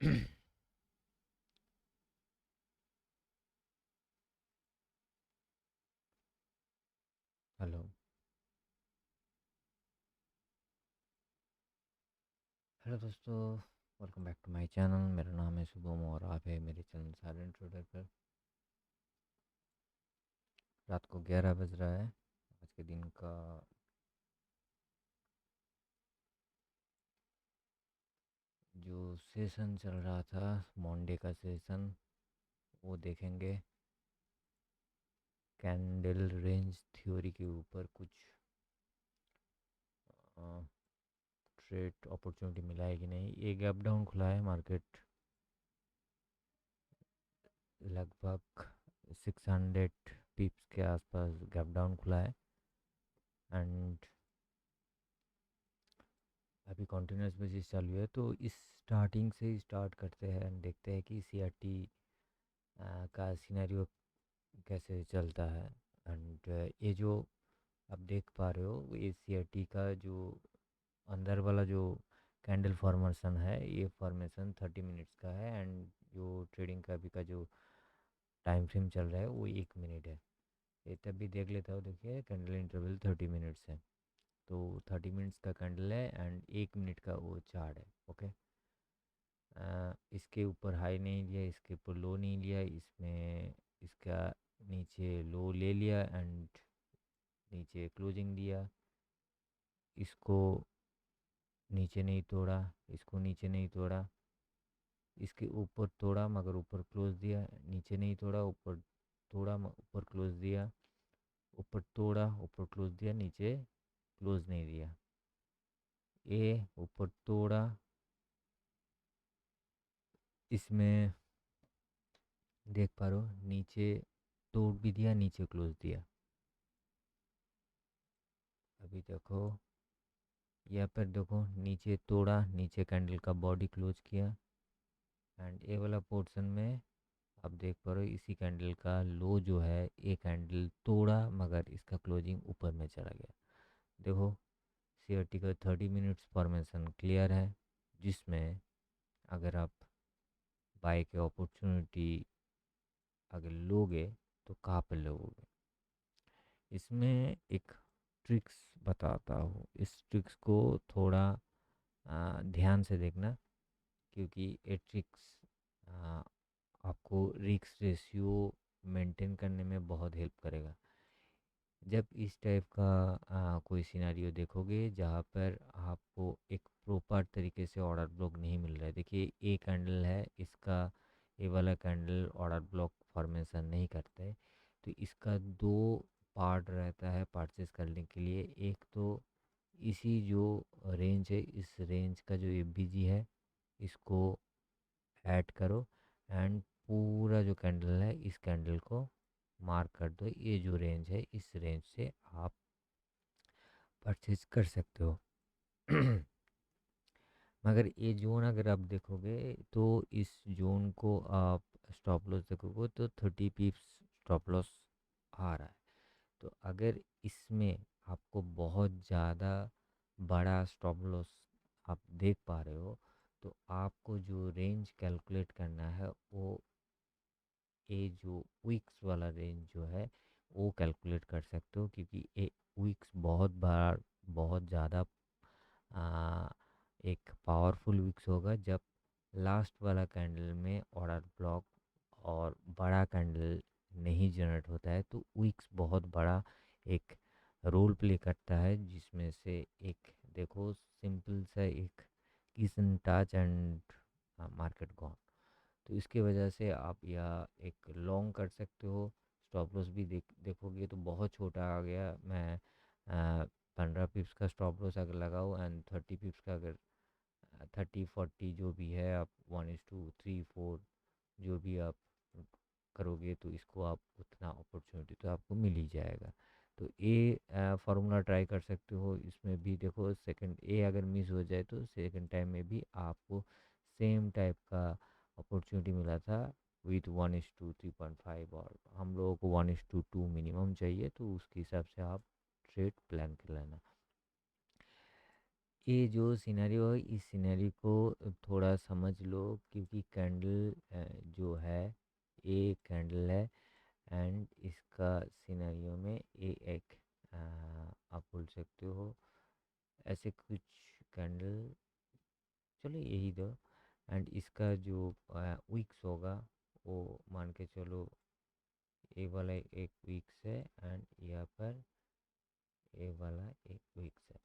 Hello. Hello दोस्तों, welcome back to my channel. मेरा नाम है शुभम और आप है मेरे चैनल साइलेंट ट्रेडर पर। रात को 11 बज रहा है। आज के दिन का जो सेशन चल रहा था, मंडे का सेशन, वो देखेंगे। कैंडल रेंज थ्योरी के ऊपर कुछ ट्रेड अपॉर्चुनिटी मिला है कि नहीं। ये गैप डाउन खुला है मार्केट, लगभग 600 पिप्स के आसपास गैप डाउन खुला है। एंड अभी कंटिन्यूस बेसिस चालू है, तो इस स्टार्टिंग से ही स्टार्ट करते हैं एंड देखते हैं कि सीआरटी का सिनेरियो कैसे चलता है। एंड ये जो आप देख पा रहे हो, ये सीआरटी का जो अंदर वाला जो कैंडल फॉर्मेशन है, ये फॉर्मेशन 30 मिनट्स का है। एंड जो ट्रेडिंग का अभी का जो टाइम फ्रेम चल रहा है वो 1 मिनट है। ये तब भी देख लेता हो, देखिए कैंडल इंटरवल 30 मिनट्स है। तो 30 मिनट्स का कैंडल है एंड 1 मिनट का वो चार्ट है। ओके। इसके ऊपर हाई नहीं लिया, इसके ऊपर लो नहीं लिया, इसमें इसका नीचे लो ले लिया एंड नीचे क्लोजिंग दिया। इसको नीचे नहीं तोड़ा, इसको नीचे नहीं तोड़ा, इसके ऊपर तोड़ा मगर ऊपर क्लोज दिया, नीचे नहीं तोड़ा, ऊपर तोड़ा ऊपर क्लोज दिया, ऊपर तोड़ा ऊपर क्लोज दिया, नीचे क्लोज नहीं दिया। ए ऊपर तोड़ा, इसमें देख पा रहे हो नीचे तोड़ भी दिया, नीचे क्लोज दिया। अभी देखो, यहाँ पर देखो नीचे तोड़ा, नीचे कैंडल का बॉडी क्लोज किया। एंड ये वाला पोर्शन में आप देख पा रहे हो, इसी कैंडल का लो जो है, ये कैंडल तोड़ा मगर इसका क्लोजिंग ऊपर में चला गया। देखो, सीआरटी का 30 मिनट्स फॉर्मेशन क्लियर है, जिसमें अगर आप बाय के अपॉर्चुनिटी अगर लोगे तो कहाँ पर लोगे। इसमें एक ट्रिक्स बताता हूँ, इस ट्रिक्स को थोड़ा ध्यान से देखना, क्योंकि ये ट्रिक्स आपको रिस्क रेशियो मेंटेन करने में बहुत हेल्प करेगा। जब इस टाइप का कोई सिनेरियो देखोगे जहाँ पर आपको एक प्रॉपर तरीके से ऑर्डर ब्लॉक नहीं मिल रहा है, देखिए ये कैंडल है, इसका ये वाला कैंडल ऑर्डर ब्लॉक फॉर्मेशन नहीं करता है। तो इसका दो पार्ट रहता है परचेस करने के लिए। एक तो इसी जो रेंज है, इस रेंज का जो एफबीजी है, इसको ऐड करो एंड पूरा जो कैंडल है, इस कैंडल को मार्क कर दो। ये जो रेंज है, इस रेंज से आप परचेज कर सकते हो। मगर ये जोन अगर आप देखोगे तो इस जोन को आप स्टॉप लॉस देखोगे तो 30 पिप्स स्टॉप लॉस आ रहा है। तो अगर इसमें आपको बहुत ज़्यादा बड़ा स्टॉप लॉस आप देख पा रहे हो, तो आपको जो रेंज कैलकुलेट करना है वो ये जो वीक्स वाला रेंज जो है वो कैलकुलेट कर सकते हो, क्योंकि ये वीक्स बहुत बार बहुत ज़्यादा आ, एक पावरफुल विक्स होगा जब लास्ट वाला कैंडल में ऑर्डर ब्लॉक और बड़ा कैंडल नहीं जनरेट होता है, तो विक्स बहुत बड़ा एक रोल प्ले करता है, जिसमें से एक देखो सिंपल सा एक किसन टच एंड मार्केट गॉन। तो इसकी वजह से आप या एक लॉन्ग कर सकते हो। स्टॉप लॉस भी देखोगे तो बहुत छोटा आ गया। मैं 15 पिप्स का स्टॉप लॉस अगर लगाओ एंड 30 पिप्स का अगर 30 40 जो भी है, आप 1:3 4 जो भी आप करोगे तो इसको आप उतना अपॉर्चुनिटी तो आपको मिल ही जाएगा। तो ये फार्मूला ट्राई कर सकते हो। इसमें भी देखो, सेकंड ए अगर मिस हो जाए तो सेकंड टाइम में भी आपको सेम टाइप का अपॉर्चुनिटी मिला था विथ 1:3.5, और हम लोगों को 1:2 मिनिमम चाहिए, तो उसके हिसाब से आप ट्रेड प्लान कर लेना। ये जो सिनेरियो है इस सिनेरियो को थोड़ा समझ लो, क्योंकि कैंडल जो है ये कैंडल है, एंड इसका सिनेरियो में ये एक आप बोल सकते हो ऐसे कुछ कैंडल, चलो यही दो। एंड इसका जो वीक्स होगा वो मान के चलो ये वाला एक वीक्स है, एंड यहाँ पर ये वाला एक वीक्स है।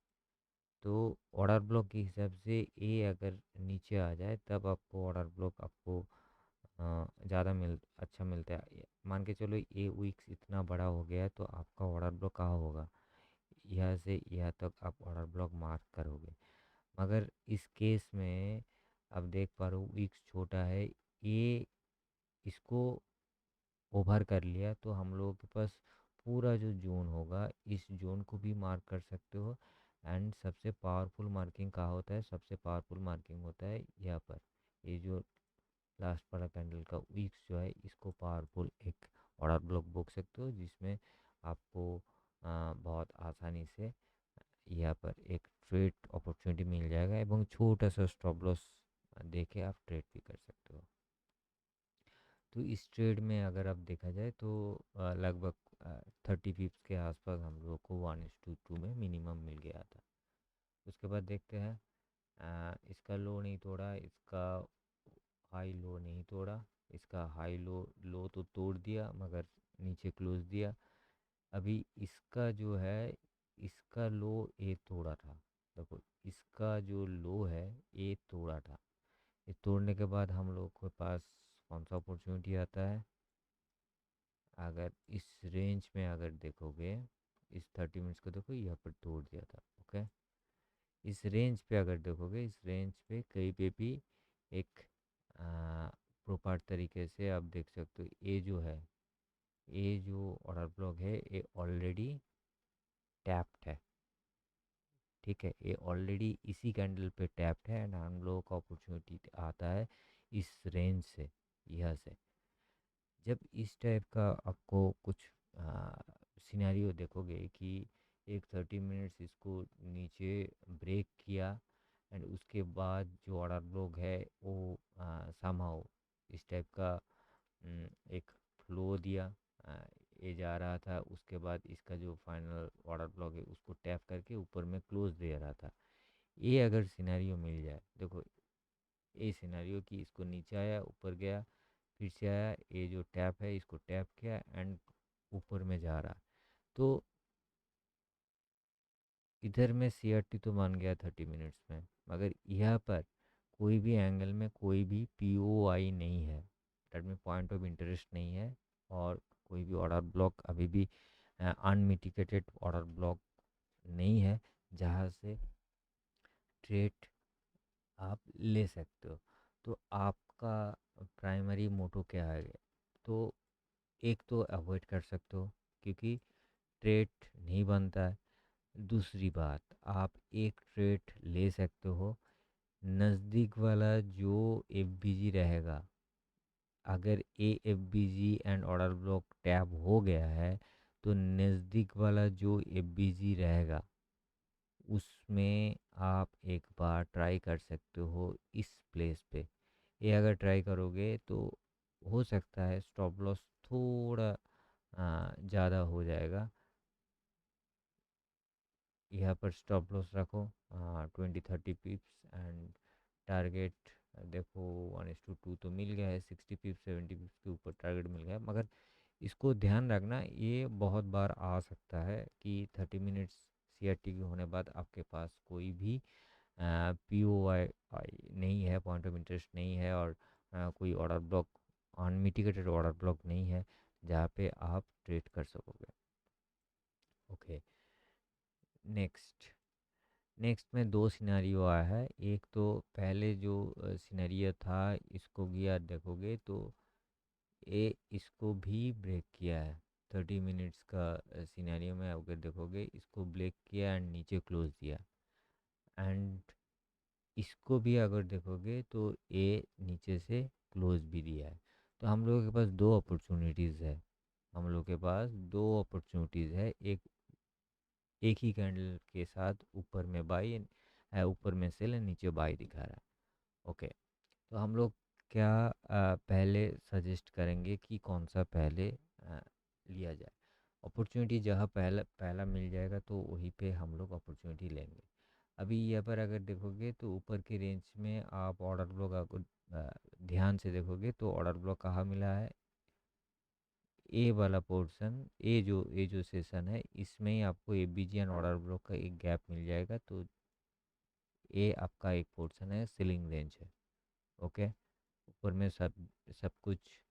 तो ऑर्डर ब्लॉक के हिसाब से ये अगर नीचे आ जाए तब आपको ऑर्डर ब्लॉक आपको ज़्यादा अच्छा मिलता है। मान के चलो ये वीक्स इतना बड़ा हो गया है तो आपका ऑर्डर ब्लॉक कहाँ होगा, यहाँ से यहाँ तक आप ऑर्डर ब्लॉक मार्क करोगे। मगर इस केस में अब देख पा रहे हो वीक्स छोटा है, ये इसको ओवर कर लिया तो हम लोगों के पास पूरा जो जोन होगा इस जोन को भी मार्क कर सकते हो। एंड सबसे पावरफुल मार्किंग कहाँ होता है, सबसे पावरफुल मार्किंग होता है यहाँ पर। ये जो लास्ट वाला कैंडल का वीक्स जो है इसको पावरफुल एक ऑर्डर ब्लॉक बोल सकते हो, जिसमें आपको बहुत आसानी से यहाँ पर एक ट्रेड अपॉर्चुनिटी मिल जाएगा एवं छोटा सा स्टॉप लॉस देके आप ट्रेड भी कर सकते हो। तो इस ट्रेड में अगर आप देखा जाए तो लगभग 30 पिप्स के आसपास हम लोग को 1:2 में मिनिमम मिल गया था। उसके बाद देखते हैं इसका लो नहीं तोड़ा, इसका हाई लो नहीं तोड़ा, इसका हाई लो लो तो तोड़ दिया मगर नीचे क्लोज दिया। अभी इसका जो है इसका लो ए तोड़ा था, देखो इसका जो लो है ए तोड़ा था। ये तोड़ने के बाद हम लोग के पास कौन सा अपॉर्चुनिटी आता है, अगर इस रेंज में अगर देखोगे इस 30 मिनट्स को देखो यहाँ पर तोड़ दिया था। ओके, इस रेंज पे अगर देखोगे इस रेंज पे कहीं पे भी एक प्रॉपर तरीके से आप देख सकते हो ये जो है ये जो ऑर्डर ब्लॉक है ये ऑलरेडी टैप्ड है। ठीक है, ये ऑलरेडी इसी कैंडल पे टैप्ड है एंड हम लोगों का अपॉर्चुनिटी आता है इस रेंज से, यह से। जब इस टाइप का आपको कुछ सिनेरियो देखोगे कि एक 30 मिनट्स इसको नीचे ब्रेक किया एंड उसके बाद जो ऑर्डर ब्लॉक है वो समहाउ इस टाइप का एक फ्लो दिया, आ, ये जा रहा था, उसके बाद इसका जो फाइनल ऑर्डर ब्लॉक है उसको टैप करके ऊपर में क्लोज दे रहा था। ये अगर सिनेरियो मिल जाए, देखो ये सिनेरियो कि इसको नीचे आया ऊपर गया फिर से आया, ये जो टैप है इसको टैप किया एंड ऊपर में जा रहा, तो इधर में सीआरटी तो मान गया 30 मिनट्स में, मगर यहाँ पर कोई भी एंगल में कोई भी पीओआई नहीं है, डेट में पॉइंट ऑफ इंटरेस्ट नहीं है, और कोई भी ऑर्डर ब्लॉक अभी भी अनमिटिगेटेड ऑर्डर ब्लॉक नहीं है जहाँ से ट्रेड आप ले सकते हो। तो आपका प्राइमरी मोटो क्या है, तो एक तो अवॉइड कर सकते हो क्योंकि ट्रेड नहीं बनता है। दूसरी बात, आप एक ट्रेड ले सकते हो, नज़दीक वाला जो एफबीजी रहेगा, अगर ए FBG and order block tap हो गया है तो नज़दीक वाला जो एफबीजी रहेगा उसमें आप एक बार ट्राई कर सकते हो इस प्लेस पे। ये अगर ट्राई करोगे तो हो सकता है स्टॉप लॉस थोड़ा ज़्यादा हो जाएगा। यहाँ पर स्टॉप लॉस रखो 20-30 पिप्स एंड टारगेट देखो 1:2 तो मिल गया है, 60 पिप्स 70 पिप्स के ऊपर टारगेट मिल गया है। मगर इसको ध्यान रखना ये बहुत बार आ सकता है कि 30 मिनट्स सीआरटी के होने बाद आपके पास कोई भी पी ओ आई नहीं है, पॉइंट ऑफ इंटरेस्ट नहीं है, और कोई order block unmitigated order block नहीं है जहाँ पे आप ट्रेड कर सकोगे। ओके, नेक्स्ट नेक्स्ट में दो सिनेरियो आया है। एक तो पहले जो सिनेरियो था इसको गया देखोगे तो ये इसको भी ब्रेक किया है। 30 मिनट्स का सिनेरियो में अगर देखोगे इसको ब्रेक किया एंड नीचे क्लोज दिया, एंड इसको भी अगर देखोगे तो ये नीचे से क्लोज भी दिया है। तो हम लोगों के पास दो अपॉर्चुनिटीज़ है, हम लोग के पास दो अपॉर्चुनिटीज़ है, एक एक ही कैंडल के साथ ऊपर में बाई है, ऊपर में सेल है, नीचे बाई दिखा रहा है। ओके, तो हम लोग क्या पहले सजेस्ट करेंगे कि कौन सा पहले लिया जाए। अपॉर्चुनिटी जहाँ पहला पहला मिल जाएगा तो वहीं पे हम लोग अपॉर्चुनिटी लेंगे। अभी यहाँ पर अगर देखोगे तो ऊपर की रेंज में आप ऑर्डर ब्लॉक आपको ध्यान से देखोगे तो ऑर्डर ब्लॉक कहाँ मिला है, ए वाला पोर्शन, ए जो सेशन है इसमें ही आपको A B G an order block का एक गैप मिल जाएगा। तो ए आपका एक पोर्शन है, सीलिंग रेंज है। ओके, ऊपर में सब सब कुछ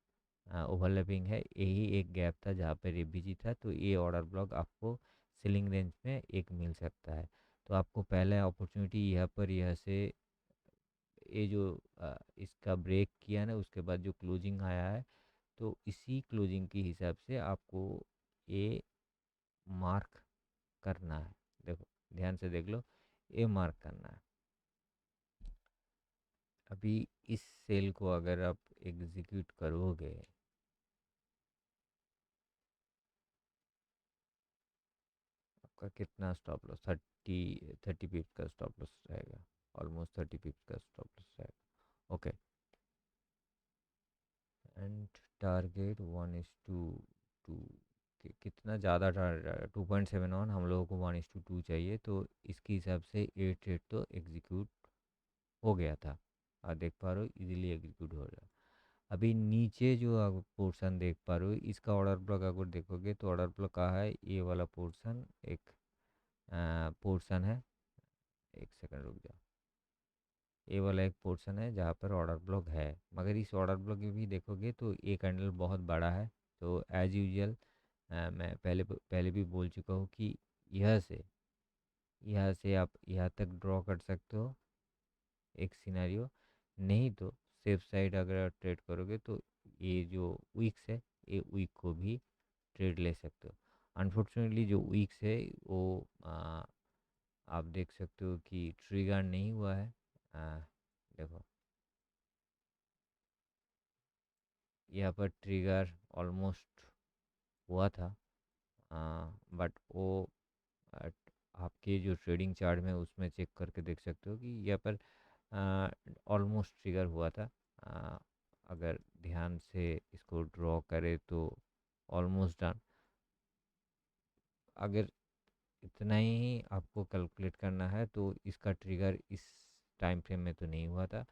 ओवरलैपिंग है, यही एक गैप था जहाँ पर ए बी जी था, तो ये ऑर्डर ब्लॉक आपको सीलिंग रेंज में एक मिल सकता है। तो आपको पहला अपॉर्चुनिटी यहाँ पर यह से ये जो इसका ब्रेक किया ना, उसके बाद जो क्लोजिंग आया है, तो इसी क्लोजिंग के हिसाब से आपको ये मार्क करना है। देखो, ध्यान से देख लो, ये मार्क करना है। अभी इस सेल को अगर आप एग्जीक्यूट करोगे, आपका कितना स्टॉप लॉस, 30 पिप्स का स्टॉप लॉस रहेगा, ऑलमोस्ट 30 पिप्स का स्टॉप लॉस रहेगा। ओके, एंड टारगेट 1:2, कितना ज़्यादा 2.71, हम लोगों को 1:2 चाहिए, तो इसके हिसाब से 8 तो एग्जीक्यूट हो गया था। आप देख पा रहे हो, इजीली एग्जीक्यूट हो रहा है। अभी नीचे जो आप पोर्शन देख पा रहे हो, इसका ऑर्डर ब्लॉक अगर देखोगे तो ऑर्डर ब्लॉक कहाँ है, ये वाला पोर्शन एक पोर्शन है। एक सेकंड रुक जाओ, ये वाला एक पोर्शन है जहाँ पर ऑर्डर ब्लॉक है, मगर इस ऑर्डर ब्लॉक में भी देखोगे तो ये कैंडल बहुत बड़ा है। तो एज यूजल मैं पहले भी बोल चुका हूँ कि यहाँ से आप यहाँ तक ड्रॉ कर सकते हो एक सिनेरियो, नहीं तो सेफ साइड अगर आप ट्रेड करोगे तो ये जो वीक्स है, ये वीक को भी ट्रेड ले सकते हो। अनफॉर्चुनेटली जो वीक्स है वो आप देख सकते हो कि ट्रिगर नहीं हुआ है। देखो, यहाँ पर ट्रिगर ऑलमोस्ट हुआ था, बट वो आपके जो ट्रेडिंग चार्ट में उसमें चेक करके देख सकते हो कि यहाँ पर ऑलमोस्ट ट्रिगर हुआ था। आ, अगर ध्यान से इसको ड्रॉ करे तो ऑलमोस्ट डन। अगर इतना ही आपको कैलकुलेट करना है तो इसका ट्रिगर इस टाइम फ्रेम में तो नहीं हुआ था,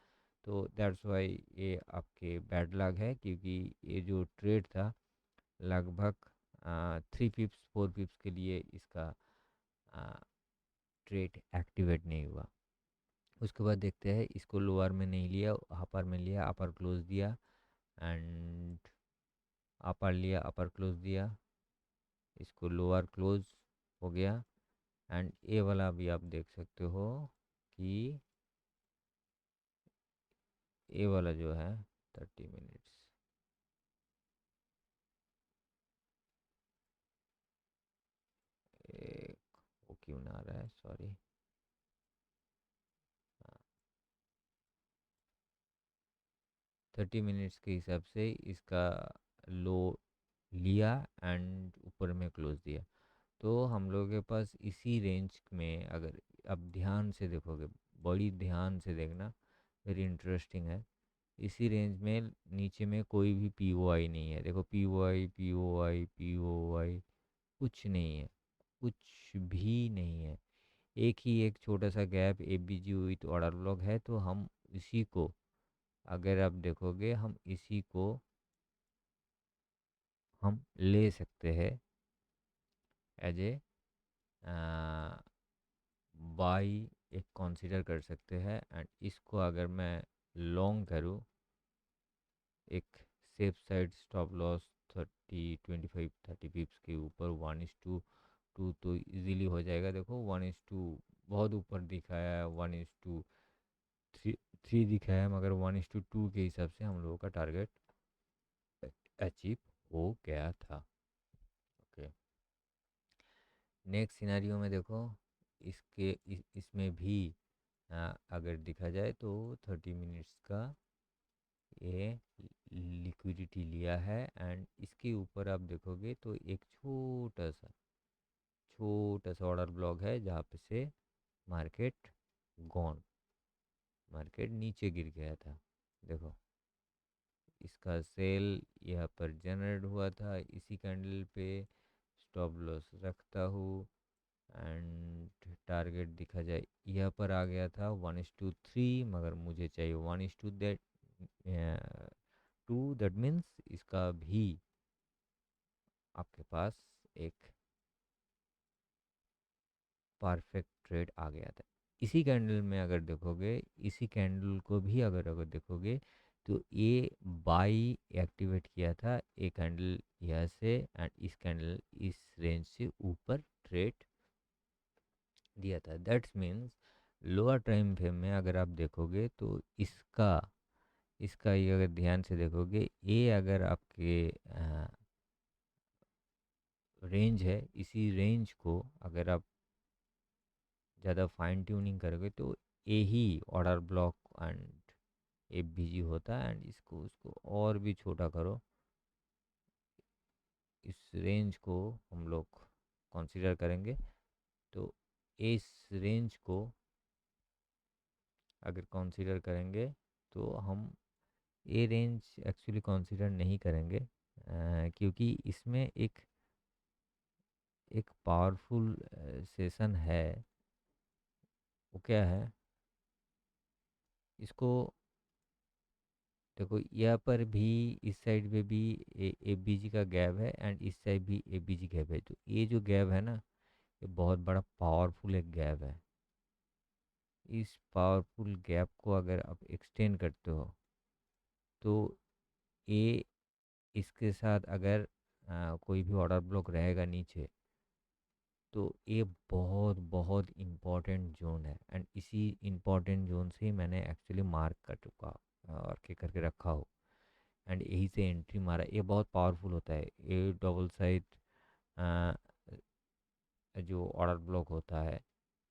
तो दैट्स वाई ये आपके बैड लक है, क्योंकि ये जो ट्रेड था लगभग 3 पिप्स 4 पिप्स के लिए इसका ट्रेड एक्टिवेट नहीं हुआ। उसके बाद देखते हैं, इसको लोअर में नहीं लिया, अपर में लिया, अपर क्लोज दिया, एंड अपर लिया, अपर क्लोज दिया, इसको लोअर क्लोज हो गया। एंड ए वाला भी आप देख सकते हो कि ए वाला जो है 30 मिनट्स, वो क्यों ना आ रहा है, सॉरी। 30 मिनट्स के हिसाब से इसका लो लिया एंड ऊपर में क्लोज दिया। तो हम लोगों के पास इसी रेंज में, अगर अब ध्यान से देखोगे, बड़ी ध्यान से देखना, वेरी इंटरेस्टिंग है, इसी रेंज में नीचे में कोई भी पी ओ आई नहीं है। देखो, P O I P O I P O I कुछ नहीं है, कुछ भी नहीं है। एक ही एक छोटा सा gap A B G with order block है, तो हम इसी को, अगर आप देखोगे, हम इसी को हम ले सकते हैं एज ए बाई, एक कंसीडर कर सकते हैं। एंड इसको अगर मैं लॉन्ग करूँ, एक सेफ साइड स्टॉप लॉस 30 25 30 पिप्स के ऊपर 1:2 तो इजीली हो जाएगा। देखो 1:2 बहुत ऊपर दिखाया है, 1:3 दिखाया है, मगर 1:2 के हिसाब से हम लोगों का टारगेट अचीव हो गया था। ओके, नेक्स्ट सिनेरियो में देखो, इसमें भी अगर देखा जाए तो 30 मिनट्स का ये लिक्विडिटी लिया है, एंड इसके ऊपर आप देखोगे तो एक छोटा सा ऑर्डर ब्लॉक है जहाँ पे से मार्केट गॉन, मार्केट नीचे गिर गया था। देखो इसका सेल यहाँ पर जनरेट हुआ था, इसी कैंडल पे स्टॉप लॉस रखता हूँ एंड टारगेट दिखा जाए यहाँ पर आ गया था 1:3, मगर मुझे चाहिए 1:2, दैट 2, दैट मीन्स इसका भी आपके पास एक परफेक्ट ट्रेड आ गया था। इसी कैंडल में अगर देखोगे, इसी कैंडल को भी अगर अगर देखोगे तो ये बाई एक्टिवेट किया था, एक कैंडल यहाँ से एंड इस कैंडल इस रेंज से ऊपर ट्रेड दिया था। That's means lower time frame में अगर आप देखोगे तो इसका इसका ये अगर ध्यान से देखोगे, ये अगर आपके रेंज है, इसी रेंज को अगर आप ज़्यादा फाइन ट्यूनिंग करोगे तो यही ऑर्डर ब्लॉक एंड एफबीजी होता है। एंड इसको उसको और भी छोटा करो, इस रेंज को हम लोग कंसीडर करेंगे। तो इस रेंज को अगर कंसीडर करेंगे तो हम ये रेंज एक्चुअली कंसीडर नहीं करेंगे, क्योंकि इसमें एक पावरफुल सेशन है। वो क्या है, इसको देखो यहाँ पर भी, इस साइड पे भी ए बी जी का गैप है एंड इस साइड भी ए बी जी गैप है। तो ये जो गैप है ना, ये बहुत बड़ा पावरफुल एक गैप है। इस पावरफुल गैप को अगर आप एक्सटेंड करते हो तो ये इसके साथ अगर कोई भी ऑर्डर ब्लॉक रहेगा नीचे, तो ये बहुत बहुत इम्पॉर्टेंट जोन है। एंड इसी इम्पॉर्टेंट जोन से ही मैंने एक्चुअली मार्क कर चुका और के करके रखा हो एंड यही से एंट्री मारा। ये बहुत पावरफुल होता है। ये डबल साइड जो ऑर्डर ब्लॉक होता है,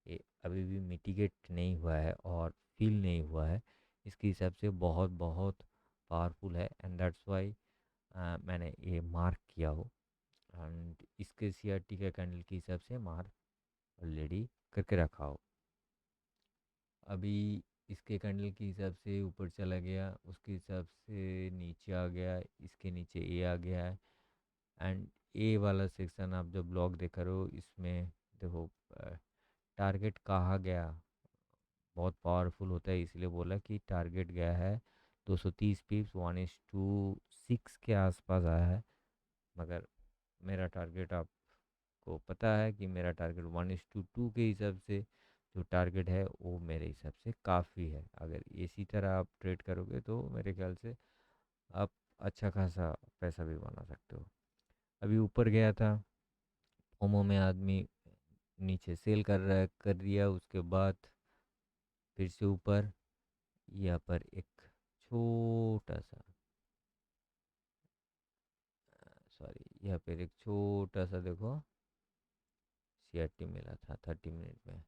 ये अभी भी मिटिगेट नहीं हुआ है और फील नहीं हुआ है। इसके हिसाब से बहुत बहुत पावरफुल है एंड दैट्स वाई मैंने ये मार्क किया हो एंड इसके सीआरटी के कैंडल के हिसाब से मार्क ऑलरेडी करके रखा हो। अभी इसके कैंडल के हिसाब से ऊपर चला गया, उसके हिसाब से नीचे आ गया, इसके नीचे ए आ गया है एंड ए वाला सेक्शन आप जब ब्लॉक देख रहे हो, इसमें देखो टारगेट कहाँ गया, बहुत पावरफुल होता है, इसलिए बोला कि टारगेट गया है 230 पिप्स, 1:6 के आसपास आया है। मगर मेरा टारगेट आपको पता है कि मेरा टारगेट 1:2 के हिसाब से जो टारगेट है वो मेरे हिसाब से काफ़ी है। अगर इसी तरह आप ट्रेड करोगे तो मेरे ख्याल से आप अच्छा खासा पैसा भी बना सकते हो। अभी ऊपर गया था, फोमो में आदमी नीचे सेल कर रहा है, कर दिया, उसके बाद फिर से ऊपर यहाँ पर एक छोटा सा, सॉरी, यहाँ पर एक छोटा सा देखो सीआरटी मिला था 30 मिनट में।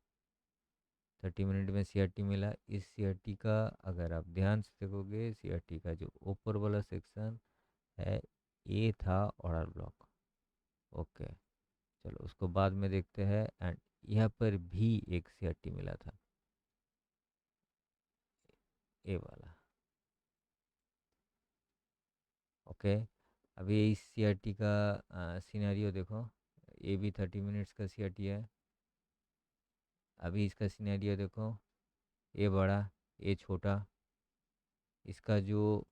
30 मिनट में सीआरटी मिला। इस सीआरटी का अगर आप ध्यान से देखोगे, सीआरटी का जो ऊपर वाला सेक्शन है ये था ऑर्डर ब्लॉक। ओके, चलो उसको बाद में देखते हैं। एंड यहाँ पर भी एक सीआरटी मिला था, ये वाला। ओके, अभी इस सीआरटी का सिनेरियो देखो, ये भी 30 मिनट्स का सीआरटी है। अभी इसका सिनेरियो देखो, ये बड़ा, ये छोटा। इसका जो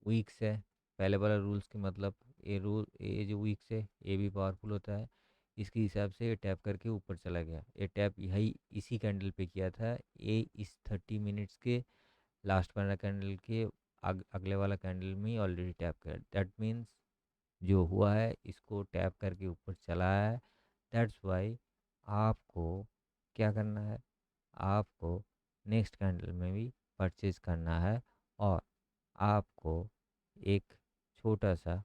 वीक्स है, पहले वाला रूल्स के मतलब, ये जो वीक्स है ये भी पावरफुल होता है। इसके हिसाब से ये टैप करके ऊपर चला गया। ये टैप यही इसी कैंडल पे किया था, ये इस 30 मिनट्स के लास्ट वाला कैंडल के अगले वाला कैंडल में ही ऑलरेडी टैप किया। दैट मीन्स जो हुआ है इसको टैप करके ऊपर चला है। दैट्स वाई आपको क्या करना है, आपको नेक्स्ट कैंडल में भी परचेज करना है और आपको एक छोटा सा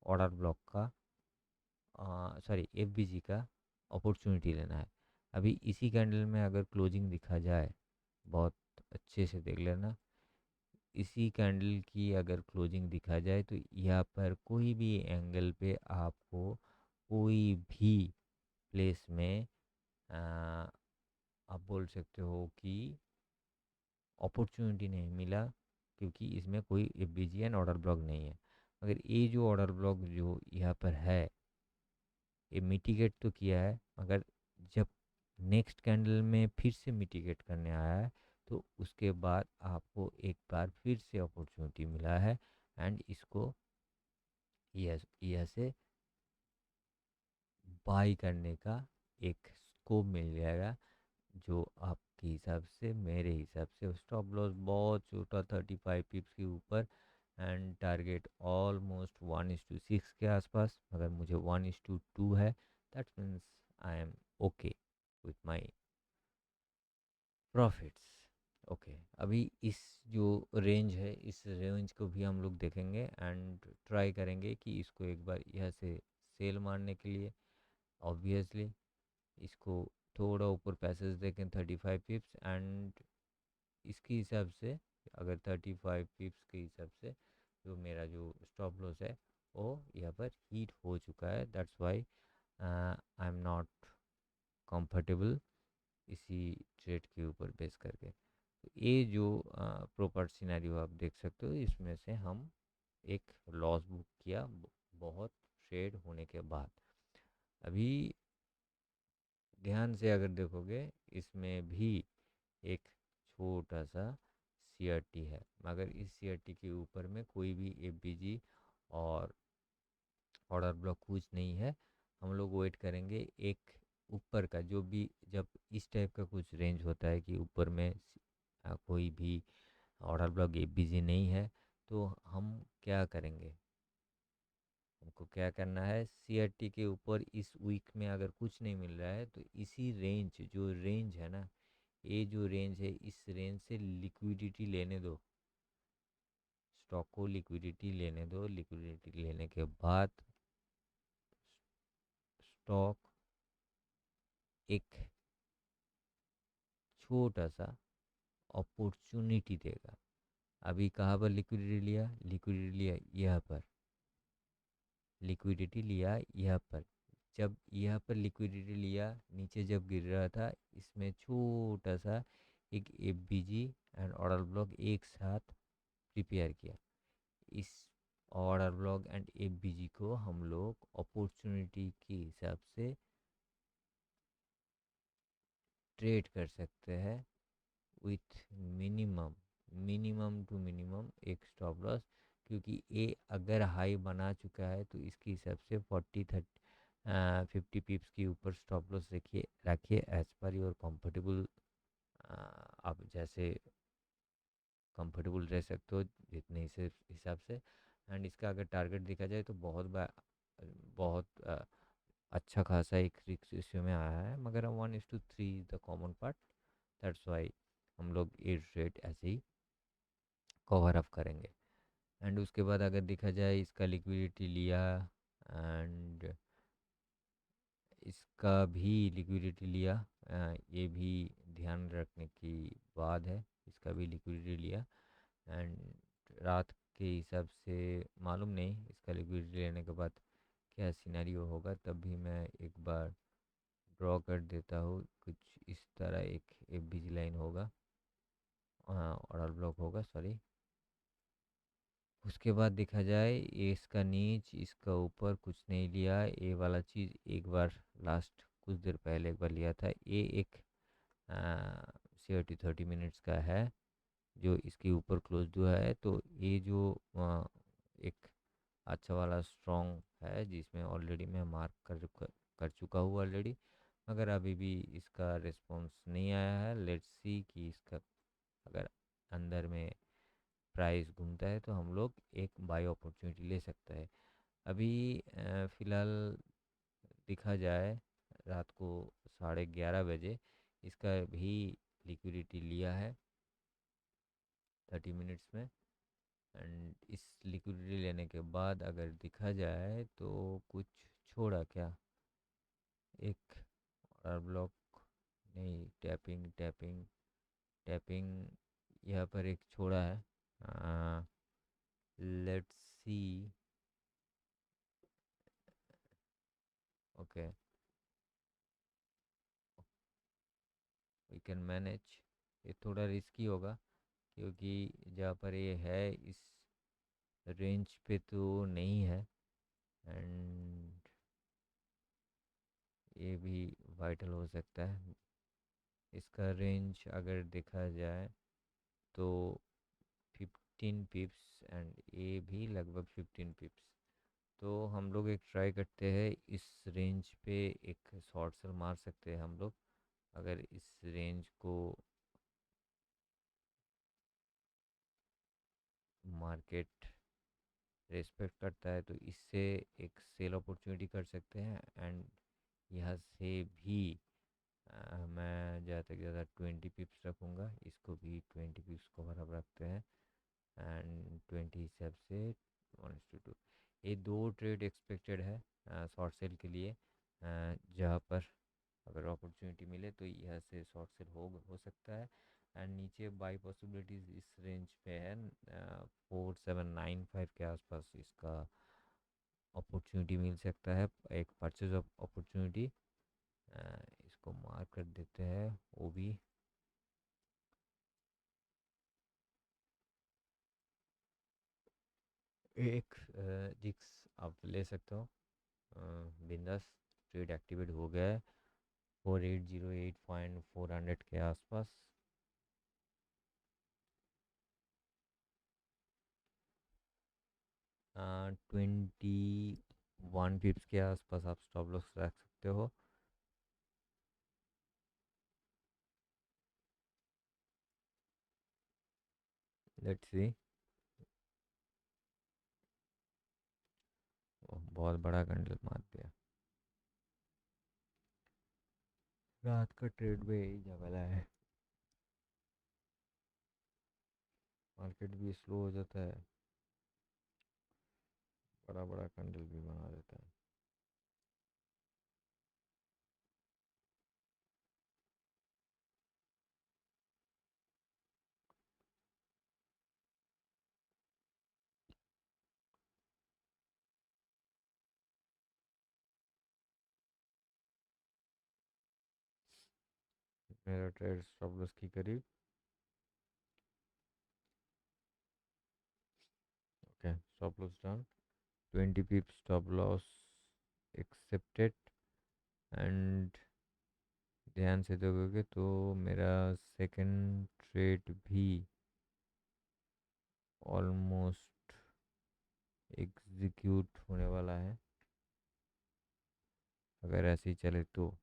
ऑर्डर ब्लॉक का, सॉरी एफबीजी का अपॉर्चुनिटी लेना है। अभी इसी कैंडल में अगर क्लोजिंग दिखा जाए, बहुत अच्छे से देख लेना, इसी कैंडल की अगर क्लोजिंग दिखा जाए तो यहाँ पर कोई भी एंगल पे आपको कोई भी प्लेस में आप बोल सकते हो कि अपॉर्चुनिटी नहीं मिला, क्योंकि इसमें कोई एफ एंड ऑर्डर ब्लॉक नहीं है। मगर ये जो ऑर्डर ब्लॉक जो यहाँ पर है, ये मिटिगेट तो किया है, मगर जब नेक्स्ट कैंडल में फिर से मिटिगेट करने आया है, तो उसके बाद आपको एक बार फिर से अपॉर्चुनिटी मिला है, एंड इसको यह से बाई करने का एक स्कोप मिल जाएगा, जो आपके हिसाब से, मेरे हिसाब से स्टॉप लॉस बहुत छोटा 35 पिप्स के ऊपर, एंड टारगेट ऑलमोस्ट 1:6 के आसपास, मगर मुझे 1:2 है। That means I am okay with my profits. Okay, अभी इस जो रेंज है, इस रेंज को भी हम लोग देखेंगे एंड ट्राई करेंगे कि इसको एक बार यहाँ से सेल मारने के लिए। ऑब्वियसली इसको थोड़ा ऊपर पैसेज देखें 35 पिप्स, एंड इसके हिसाब से अगर 35 पिप्स के हिसाब से जो मेरा जो स्टॉप लॉस है वो यहाँ पर हीट हो चुका है। That's why I am not comfortable इसी ट्रेड के ऊपर बेस करके। तो ये जो प्रॉपर सिनेरियो आप देख सकते हो, इसमें से हम एक लॉस बुक किया बहुत ट्रेड होने के बाद। अभी ध्यान से अगर देखोगे, इसमें भी एक छोटा सा सीआरटी है, मगर इस सीआरटी के ऊपर में कोई भी एफबीजी और ऑर्डर ब्लॉक कुछ नहीं है। हम लोग वेट करेंगे एक ऊपर का, जो भी जब इस टाइप का कुछ रेंज होता है कि ऊपर में कोई भी ऑर्डर ब्लॉक एफबीजी नहीं है, तो हम क्या करेंगे, हमको क्या करना है, सीआरटी के ऊपर इस वीक में अगर कुछ नहीं मिल रहा है, तो इसी रेंज, जो रेंज है ना, ये जो रेंज है, इस रेंज से लिक्विडिटी लेने दो, स्टॉक को लिक्विडिटी लेने दो। लिक्विडिटी लेने के बाद स्टॉक एक छोटा सा अपॉर्चुनिटी देगा। अभी कहाँ पर लिक्विडिटी लिया, लिक्विडिटी लिया यहाँ पर, लिक्विडिटी लिया यहाँ पर। जब यहाँ पर लिक्विडिटी लिया, नीचे जब गिर रहा था, इसमें छोटा सा एक एफबीजी एंड ऑर्डर ब्लॉक एक साथ प्रिपेयर किया। इस ऑर्डर ब्लॉक एंड एफबीजी को हम लोग अपॉर्चुनिटी के हिसाब से ट्रेड कर सकते हैं with minimum, minimum to minimum एक स्टॉप लॉस। क्योंकि ये अगर हाई बना चुका है, तो इसके हिसाब से 50 पिप्स के ऊपर स्टॉप लॉस रखिए रखिए एज पर योर कंफर्टेबल। आप जैसे कंफर्टेबल रह सकते हो जितने हिसाब से। एंड इसका अगर टारगेट देखा जाए तो बहुत अच्छा खासा एक रिस्क रेशियो में आया है, मगर 1:3 is the common part. That's why हम लोग ये रेट ऐसे ही कवर अप करेंगे। एंड उसके बाद अगर देखा जाए, इसका लिक्विडिटी लिया, एंड इसका भी लिक्विडिटी लिया। ये भी ध्यान रखने की बात है, इसका भी लिक्विडिटी लिया। एंड रात के हिसाब से मालूम नहीं इसका लिक्विडिटी लेने के बाद क्या सिनेरियो होगा, तब भी मैं एक बार ड्रॉ कर देता हूँ। कुछ इस तरह एक एफबीजी लाइन होगा, ऑर्डर ब्लॉक होगा, सॉरी। उसके बाद देखा जाए, ये इसका नीच, इसका ऊपर कुछ नहीं लिया। ये वाला चीज़ एक बार लास्ट कुछ देर पहले एक बार लिया था। ये एक CRT 30 मिनट्स का है, जो इसके ऊपर क्लोज हुआ है। तो ये जो एक अच्छा वाला स्ट्रॉन्ग है, जिसमें ऑलरेडी मैं मार्क कर चुका हूँ ऑलरेडी, मगर अभी भी इसका रिस्पॉन्स नहीं आया है। लेट्स सी कि इसका अगर अंदर में प्राइस घूमता है, तो हम लोग एक बाय अपॉर्चुनिटी ले सकते हैं। अभी फ़िलहाल देखा जाए, रात को 11:30 बजे इसका भी लिक्विडिटी लिया है 30 मिनट्स में। एंड इस लिक्विडिटी लेने के बाद अगर देखा जाए, तो कुछ छोड़ा क्या, एक ऑर्डर ब्लॉक नहीं, टैपिंग टैपिंग टैपिंग यहाँ पर एक छोड़ा है। Let's see. Okay, we can manage. ये थोड़ा रिस्की होगा क्योंकि जहाँ पर ये है इस रेंज पे तो नहीं है, एंड ये भी वाइटल हो सकता है। इसका रेंज अगर देखा जाए तो 15 पिप्स, एंड ये भी लगभग 15 पिप्स। तो हम लोग एक ट्राई करते हैं, इस रेंज पे एक शॉर्ट सेल मार सकते हैं हम लोग। अगर इस रेंज को मार्केट रेस्पेक्ट करता है तो इससे एक सेल अपॉर्चुनिटी कर सकते हैं। एंड यहाँ से भी मैं ज़्यादा से ज़्यादा 20 पिप्स रखूँगा, इसको भी 20 पिप्स को बराबर रखते हैं, एंड 20 हिसाब से 1:2। ये दो ट्रेड एक्सपेक्टेड है शॉर्ट सेल के लिए, जहाँ पर अगर अपॉर्चुनिटी मिले तो यहाँ से शॉर्ट सेल हो सकता है। एंड नीचे बाई पॉसिबिलिटीज़ इस रेंज पे है, 4795 के आसपास इसका अपॉर्चुनिटी मिल सकता है, एक परचेज अपॉर्चुनिटी। इसको मार्क कर देते हैं वो भी। एक रिक्स आप ले सकते हो, बिंदास। ट्रेड एक्टिवेट हो गया है 4808.400 के आसपास। 21 पिप्स के आसपास आप स्टॉप लॉस रख सकते हो। Let's see. बहुत बड़ा कैंडल मार दिया। रात का ट्रेड में यही झमेला है, मार्केट भी स्लो हो जाता है, बड़ा बड़ा कैंडल भी बना देता है। मेरा ट्रेड स्टॉप लॉस की करीब। Okay, stop loss done. 20 पिप्स stop loss accepted. And ध्यान से देखोगे तो मेरा सेकंड ट्रेड भी ऑलमोस्ट एग्जीक्यूट होने वाला है, अगर ऐसे ही चले तो।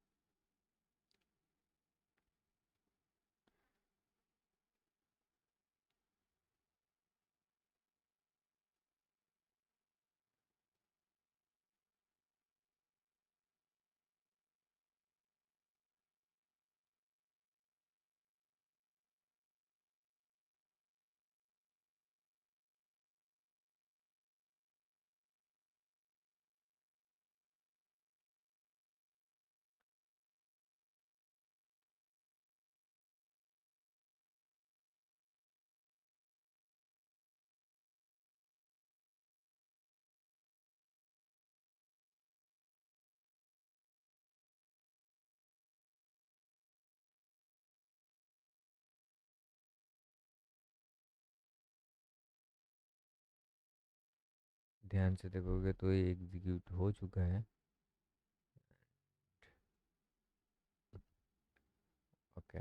ध्यान से देखोगे तो ये एग्जीक्यूट हो चुका है। ओके,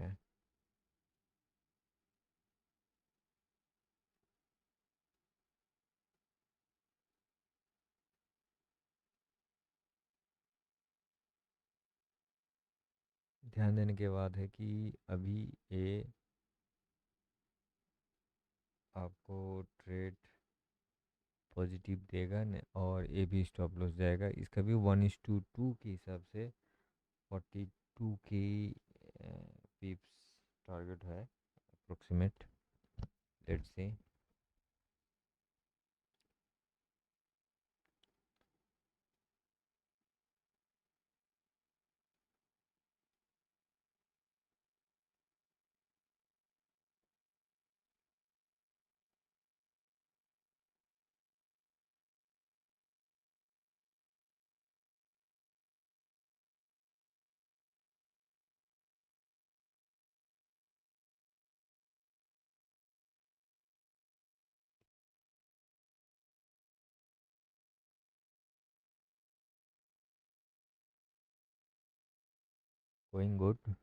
ध्यान देने के बाद है कि अभी ये आपको ट्रेड पॉजिटिव देगा न, और ये भी स्टॉप लॉस जाएगा। इसका भी 1:2 के हिसाब से 42 के पिप्स टारगेट है approximate. Let's say going good.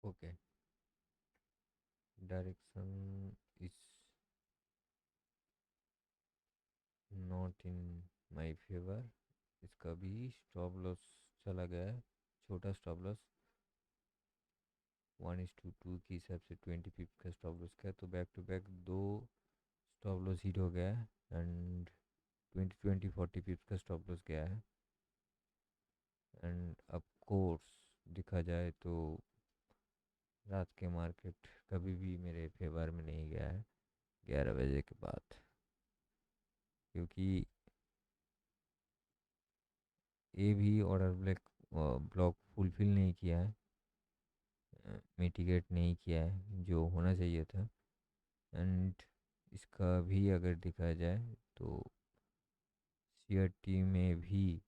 Okay, direction is not in my favour. इसका भी स्टॉप लॉस चला गया है, छोटा स्टॉप लॉस 1:2 के हिसाब से 20 पिप का स्टॉप लॉस का है। तो बैक टू बैक दो स्टॉप लॉस हिट हो गया है एंड 20-20 40 पिप्स का स्टॉप लॉस गया है। एंड अब कोर्स दिखा जाए तो रात के मार्केट कभी भी मेरे फेवर में नहीं गया है 11 बजे के बाद, क्योंकि ये भी ऑर्डर ब्लॉक फुलफिल नहीं किया है, मिटिगेट नहीं किया है जो होना चाहिए था। एंड इसका भी अगर देखा जाए तो सीआरटी में भी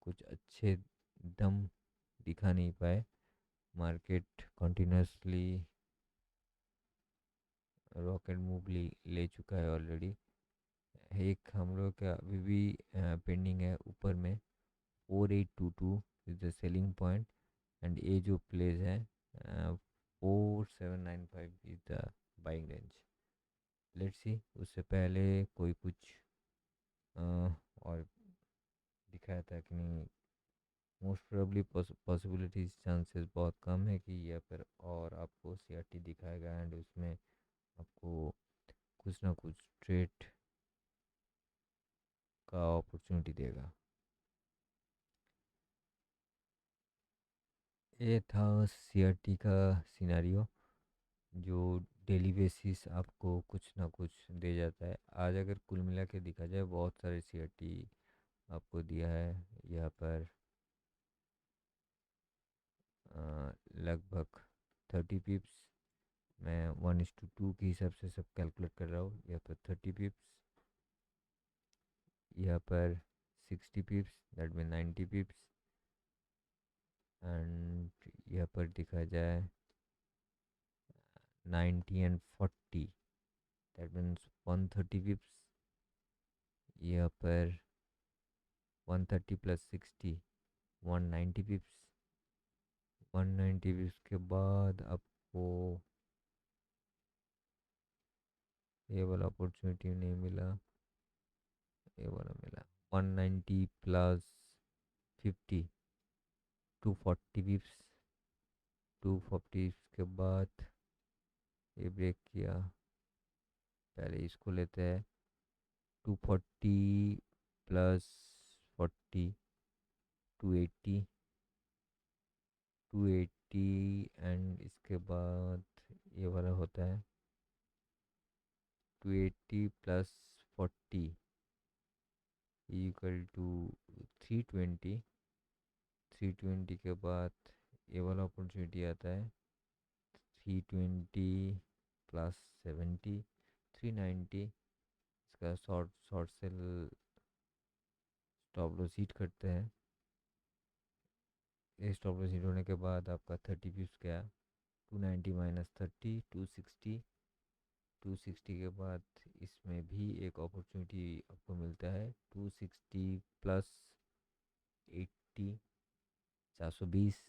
कुछ अच्छे दम दिखा नहीं पाए। मार्केट कंटिन्यूसली रॉकेट मूव ले चुका है ऑलरेडी। एक हम लोग का अभी भी पेंडिंग है ऊपर में 4822 is the selling point. And ये जो प्लेस है 4795 is the buying range. Let's see उससे पहले कोई कुछ और दिखाया था कि नहीं। मोस्ट प्रोबेबली पॉसिबिलिटीज चांसेस बहुत कम है कि यह पर और आपको सीआरटी दिखाएगा एंड उसमें आपको कुछ ना कुछ ट्रेड का अपॉर्चुनिटी देगा। ये था सीआरटी का सिनेरियो जो डेली बेसिस आपको कुछ ना कुछ दे जाता है। आज अगर कुल मिला के देखा जाए बहुत सारे सीआरटी आपको दिया है यहाँ पर। लगभग 30 पिप्स। मैं 1:2 के हिसाब से सब कैलकुलेट कर रहा हूँ। यहाँ पर 30 पिप्स, यहाँ पर 60 पिप्स, दैट मीन 90 पिप्स। एंड यहाँ पर देखा जाए 90 and 40, दैट मीन्स 130 पिप्स। यहाँ पर 130 + 60 190 पिप्स। 190 पिप्स के बाद आपको ये वाला अपॉर्चुनिटी नहीं मिला, ये वाला मिला 190 + 50 240 पिप्स। 240 के बाद ये ब्रेक किया। पहले इसको लेते हैं 240 + 40 280। 280 एंड इसके बाद ये वाला होता है 280 + 40 = 320। 320 के बाद ये वाला अपॉर्चुनिटी आता है 320 + 70 390। इसका short short cell stop loss hit करते हैं। ये स्टॉप लॉस हिट होने के बाद आपका 30 पिप्स गया। 290 - 30 260। 260 के बाद इसमें भी एक अपॉर्चुनिटी आपको मिलता है 260 + 80 420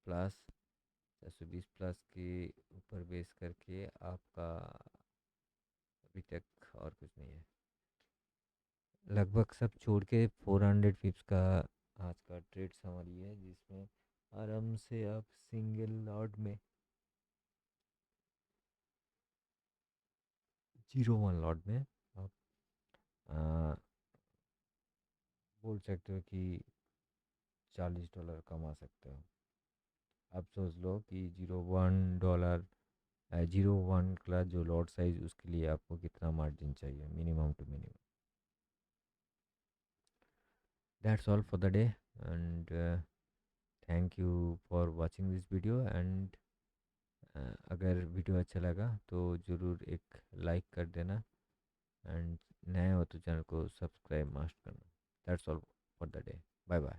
प्लस। 420 प्लस के ऊपर बेस करके आपका अभी तक और कुछ नहीं है। लगभग सब छोड़ के 400 पिप्स का आज का ट्रेड समरी है, जिसमें आराम से आप सिंगल लॉट में 01 लॉट में आप आ, बोल सकते हो कि $40 कमा सकते हो। अब सोच लो कि $01 01 का जो लॉट साइज, उसके लिए आपको कितना मार्जिन चाहिए, minimum to minimum. That's all for the day, and thank you for watching this video. And अगर वीडियो अच्छा लगा तो ज़रूर एक लाइक कर देना, एंड नए हो तो चैनल को सब्सक्राइब मस्ट करना। That's all for the day. Bye bye.